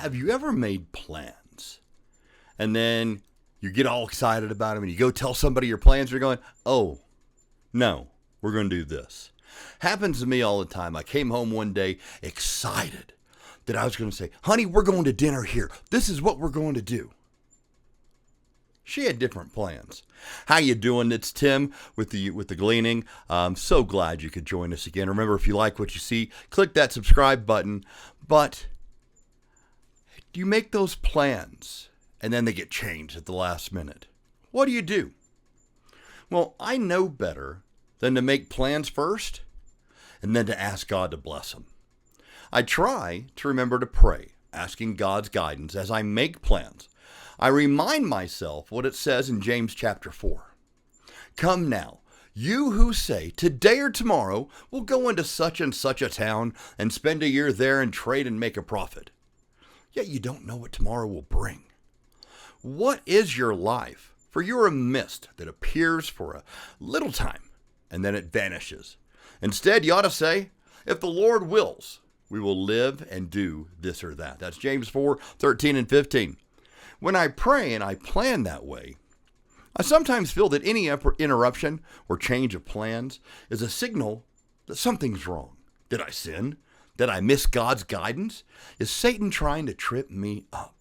Have you ever made plans and then you get all excited about them and you go tell somebody your plans? You're going, oh, no, we're going to do this. Happens to me all the time. I came home one day excited that I was going to say, honey, we're going to dinner here. This is what we're going to do. She had different plans. How you doing? It's Tim with the Gleaning. I'm so glad you could join us again. Remember, if you like what you see, click that subscribe button. But do you make those plans and then they get changed at the last minute? What do? Well, I know better than to make plans first and then to ask God to bless them. I try to remember to pray, asking God's guidance as I make plans. I remind myself what it says in James chapter 4. Come now, you who say, today or tomorrow we'll go into such and such a town and spend a year there and trade and make a profit. Yet you don't know what tomorrow will bring. What is your life? For you are a mist that appears for a little time and then it vanishes. Instead, you ought to say, if the Lord wills, we will live and do this or that. That's James 4:13 and 15. When I pray and I plan that way, I sometimes feel that any interruption or change of plans is a signal that something's wrong. Did I sin? Did I miss God's guidance? Is Satan trying to trip me up?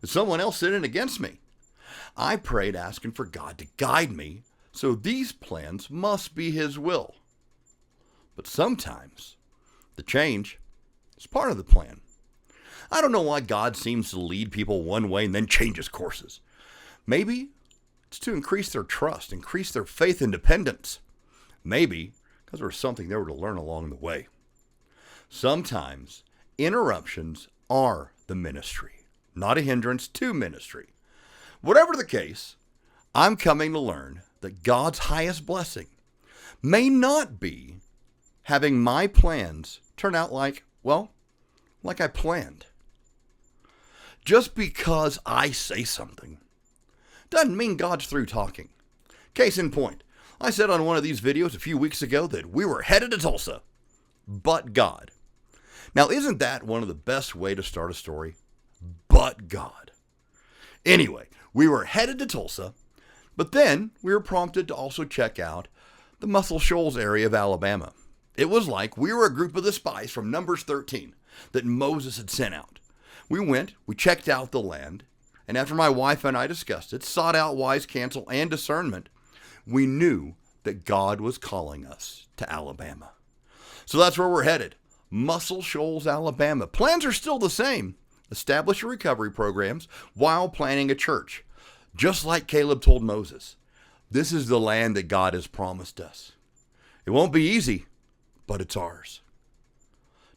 Is someone else sinning against me? I prayed asking for God to guide me, so these plans must be His will. But sometimes the change is part of the plan. I don't know why God seems to lead people one way and then changes courses. Maybe it's to increase their trust, increase their faith and dependence. Maybe because there was something they were to learn along the way. Sometimes interruptions are the ministry, not a hindrance to ministry. Whatever the case, I'm coming to learn that God's highest blessing may not be having my plans turn out like I planned. Just because I say something doesn't mean God's through talking. Case in point, I said on one of these videos a few weeks ago that we were headed to Tulsa, but God. Now, isn't that one of the best way to start a story? But God. Anyway, we were headed to Tulsa, but then we were prompted to also check out the Muscle Shoals area of Alabama. It was like we were a group of the spies from Numbers 13 that Moses had sent out. We went, we checked out the land, and after my wife and I discussed it, sought out wise counsel and discernment, we knew that God was calling us to Alabama. So that's where we're headed, Muscle Shoals, Alabama. Plans are still the same. Establish recovery programs while planning a church. Just like Caleb told Moses, this is the land that God has promised us. It won't be easy, but it's ours.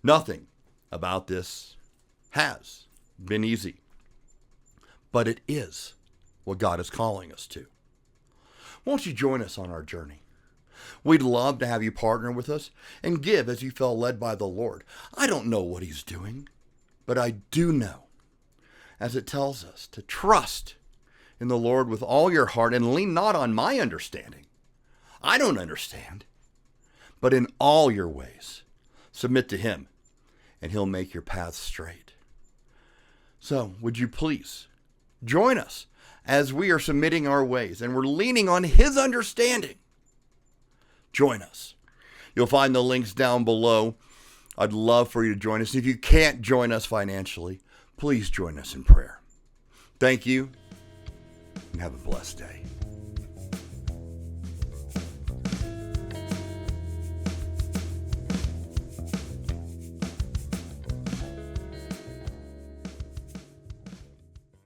Nothing about this has been easy, but it is what God is calling us to. Won't you join us on our journey? We'd love to have you partner with us and give as you feel led by the Lord. I don't know what He's doing, but I do know, as it tells us, to trust in the Lord with all your heart and lean not on my understanding. I don't understand, but in all your ways, submit to Him, and He'll make your paths straight. So, would you please join us as we are submitting our ways and we're leaning on His understanding? Join us. You'll find the links down below. I'd love for you to join us. If you can't join us financially, please join us in prayer. Thank you, and have a blessed day.